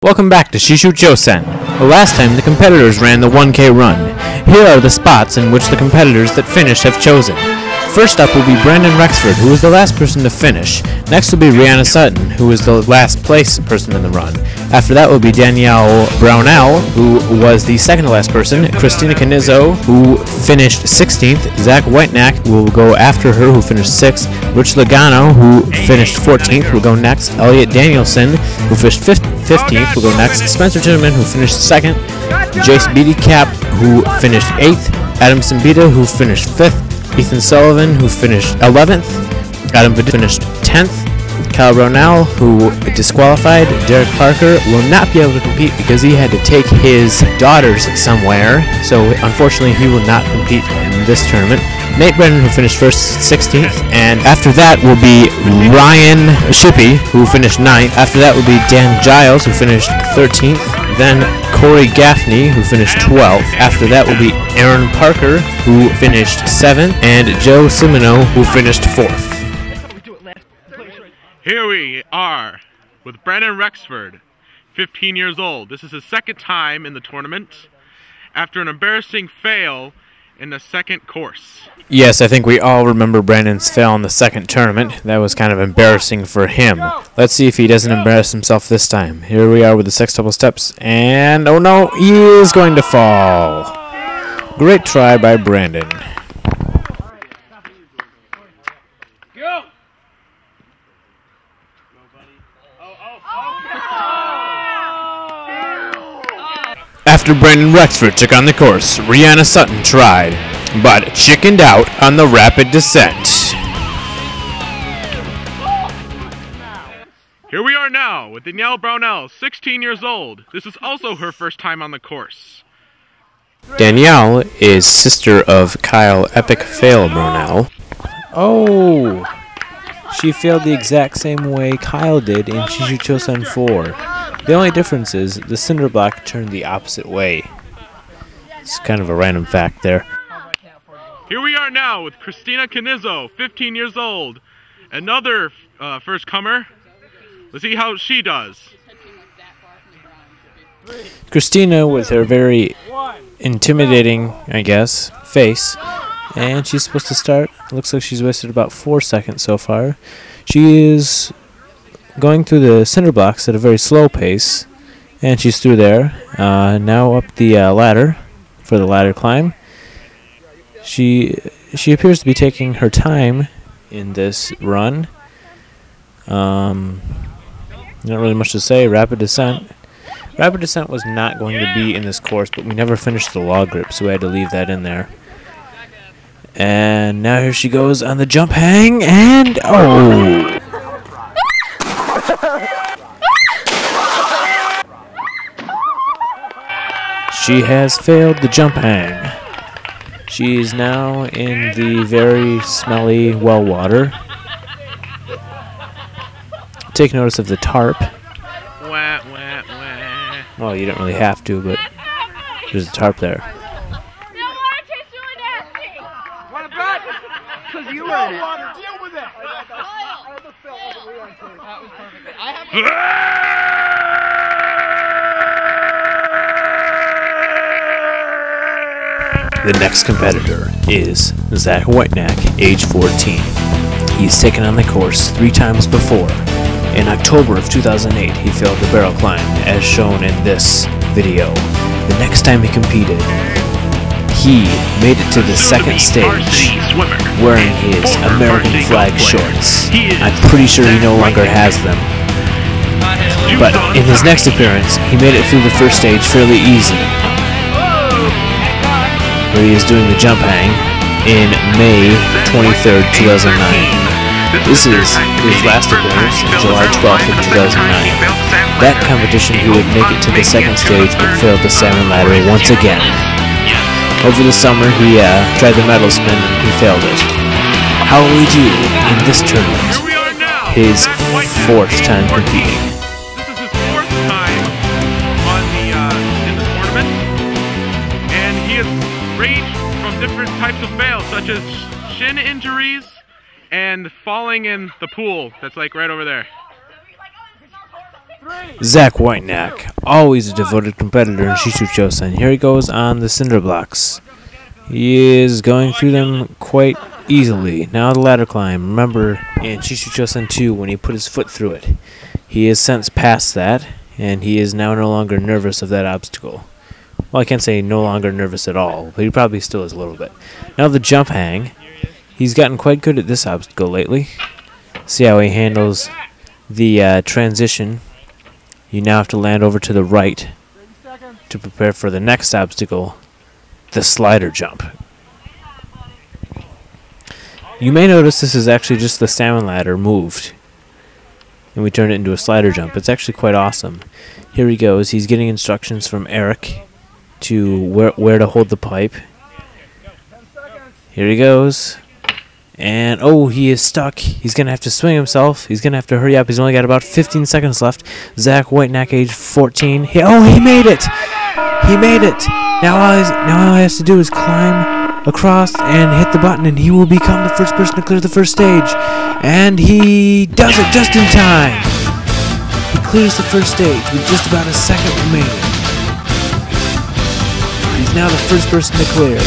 Welcome back to Shishou Chousen. Last time the competitors ran the 1K run. Here are the spots in which the competitors that finished have chosen. First up will be Brandon Rexford, who was the last person to finish. Next will be Rihanna Sutton, who was the last place person in the run. After that will be Danielle Brownell, who was the second to last person. Christina Canizzo, who finished 16th. Zach Whitenack will go after her, who finished 6th. Rich Logano, who finished 14th, will go next. Elliot Danielson, who finished 15th, will go next. Spencer Tinnerman, who finished 2nd. Jace Beatty Cap, who finished 8th. Adam Simbita, who finished 5th. Ethan Sullivan, who finished 11th. Adam Vidal finished 10th. Kyle Brownell, who disqualified. Derek Parker will not be able to compete because he had to take his daughters somewhere, so unfortunately he will not compete in this tournament. Nate Brennan, who finished 16th, and after that will be Ryan Shippey, who finished 9th. After that will be Dan Giles, who finished 13th. Then Corey Gaffney, who finished 12th. After that will be Aaron Parker, who finished 7th, and Joe Simino, who finished 4th. Here we are with Brandon Rexford, 15 years old. This is his second time in the tournament after an embarrassing fail in the second course. Yes, I think we all remember Brandon's fail in the second tournament. That was kind of embarrassing for him. Let's see if he doesn't embarrass himself this time. Here we are with the sextuple steps, and oh no, he is going to fall. Great try by Brandon. After Brandon Rexford took on the course, Rihanna Sutton tried, but chickened out on the rapid descent. Here we are now with Danielle Brownell, 16 years old. This is also her first time on the course. Danielle is sister of Kyle Epic Fail Brownell. Oh! She failed the exact same way Kyle did in Shishou Chousen 4. The only difference is the cinder block turned the opposite way. It's kind of a random fact there. Here we are now with Christina Canizzo, 15 years old. Another first comer. Let's see how she does. Christina with her very intimidating, I guess, face. And she's supposed to start. Looks like she's wasted about 4 seconds so far. She is going through the cinder blocks at a very slow pace, and she's through there. Now up the ladder for the ladder climb. She appears to be taking her time in this run. Not really much to say. Rapid descent. Rapid descent was not going to be in this course, but we never finished the log grip, so we had to leave that in there. And now here she goes on the jump hang, and oh! She has failed the jump hang. She is now in the very smelly well water. Take notice of the tarp. Wah, wah, wah. Well, you don't really have to, but there's a tarp there. The next competitor is Zach Whitenack, age 14. He's taken on the course 3 times before. In October of 2008, he failed the barrel climb, as shown in this video. The next time he competed, he made it to the second stage wearing his American flag shorts. I'm pretty sure he no longer has them. But in his next appearance, he made it through the first stage fairly easy, where he is doing the jump hang in May 23rd, 2009. This is his last appearance on July 12th of 2009. That competition he would make it to the second stage but failed the salmon ladder once again. Over the summer he tried the medal spin and he failed it. How will he do in this tournament? His 4th time competing. This is his 4th time in the tournament, and he has ranged from different types of fails, such as shin injuries and falling in the pool that's like right over there. Zach Whitenack, always a devoted competitor in Shishou Chousen. Here he goes on the cinder blocks. He is going through them quite easily. Now the ladder climb. Remember in Shishou Chousen 2 when he put his foot through it. He has since passed that, and he is now no longer nervous of that obstacle. Well, I can't say no longer nervous at all, but he probably still is a little bit. Now the jump hang. He's gotten quite good at this obstacle lately. See how he handles the transition. You now have to land over to the right to prepare for the next obstacle, the slider jump. You may notice this is actually just the salmon ladder moved, and we turned it into a slider jump. It's actually quite awesome. Here he goes. He's getting instructions from Eric to where to hold the pipe. Here he goes. And, oh, he is stuck. He's going to have to swing himself. He's going to have to hurry up. He's only got about 15 seconds left. Zach Whitenack, age 14. He made it! He made it! Now all he has to do is climb across and hit the button, and he will become the first person to clear the first stage. And he does it just in time. He clears the first stage with just about a second remaining. He's now the first person to clear.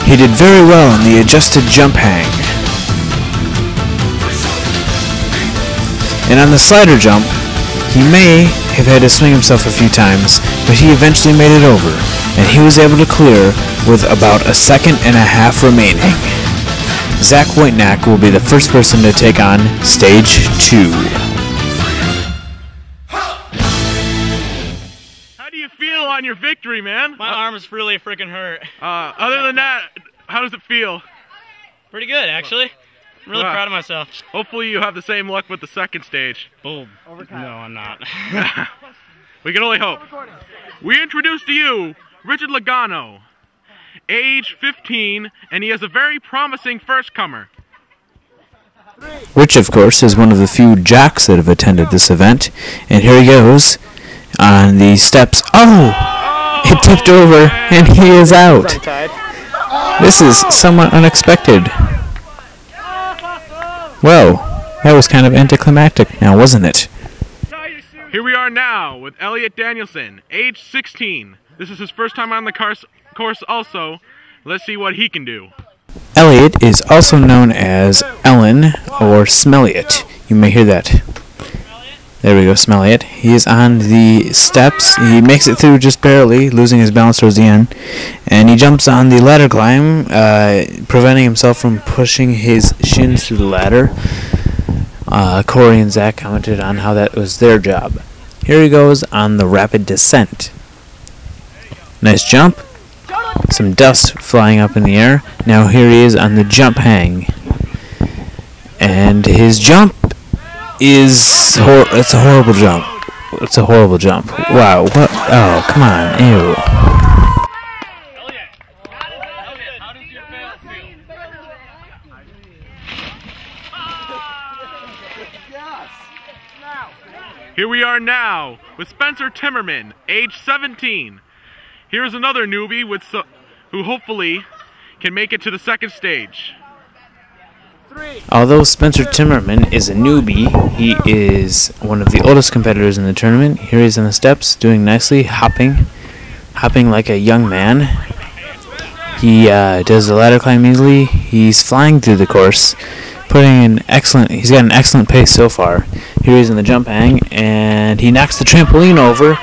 He did very well on the adjusted jump hang. And on the slider jump, he may have had to swing himself a few times, but he eventually made it over, and he was able to clear with about a second and a half remaining. Zach Whitenack will be the first person to take on Stage 2. How do you feel on your victory, man? My arm's really freaking hurt. Other than that, how does it feel? Pretty good, actually. I'm really proud of myself. Hopefully you have the same luck with the second stage. Boom. No, I'm not. We can only hope. We introduce to you Richard Logano, age 15, and he is a very promising first-comer. Rich, of course, is one of the few jocks that have attended this event, and here he goes on the steps. Oh! It tipped over, and he is out. This is somewhat unexpected. Whoa, that was kind of anticlimactic now, wasn't it? Here we are now with Elliot Danielson, age 16. This is his first time on the course also. Let's see what he can do. Elliot is also known as Ellen or Smelliot. You may hear that. There we go, Smelliot. He is on the steps. He makes it through just barely, losing his balance towards the end. And he jumps on the ladder climb, preventing himself from pushing his shins through the ladder. Corey and Zach commented on how that was their job. Here he goes on the rapid descent. Nice jump. Some dust flying up in the air. Now here he is on the jump hang. And his jump is it's a horrible jump. It's a horrible jump. Wow. What? Oh, come on. Ew. Here we are now with Spencer Timmerman, age 17. Here's another newbie who hopefully can make it to the second stage. Although Spencer Timmerman is a newbie, he is one of the oldest competitors in the tournament. Here he is on the steps, doing nicely, hopping like a young man. He does the ladder climb easily. He's flying through the course, he's got an excellent pace so far. Here he is in the jump hang, and he knocks the trampoline over,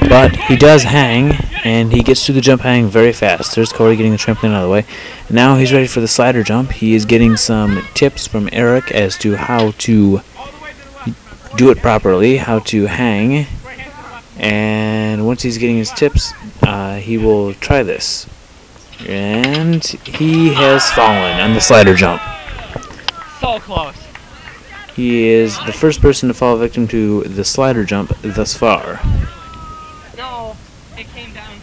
but he does hang, and he gets through the jump hang very fast. There's Corey getting the trampoline out of the way. Now he's ready for the slider jump. He is getting some tips from Eric as to how to do it properly, how to hang. And once he's getting his tips, he will try this. And he has fallen on the slider jump. So close. He is the first person to fall victim to the slider jump thus far. No, it came down.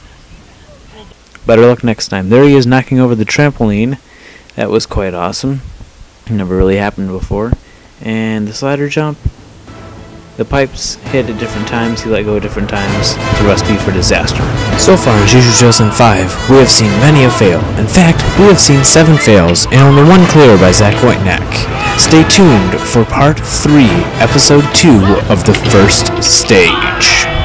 Better luck next time. There he is knocking over the trampoline. That was quite awesome. Never really happened before. And the slider jump. The pipes hit at different times, he let go at different times. It's a recipe for disaster. So far in Shishou Chousen 5, we have seen many a fail. In fact, we have seen 7 fails and only 1 clear by Zach Whiteneck. Stay tuned for part 3, episode 2 of the first stage.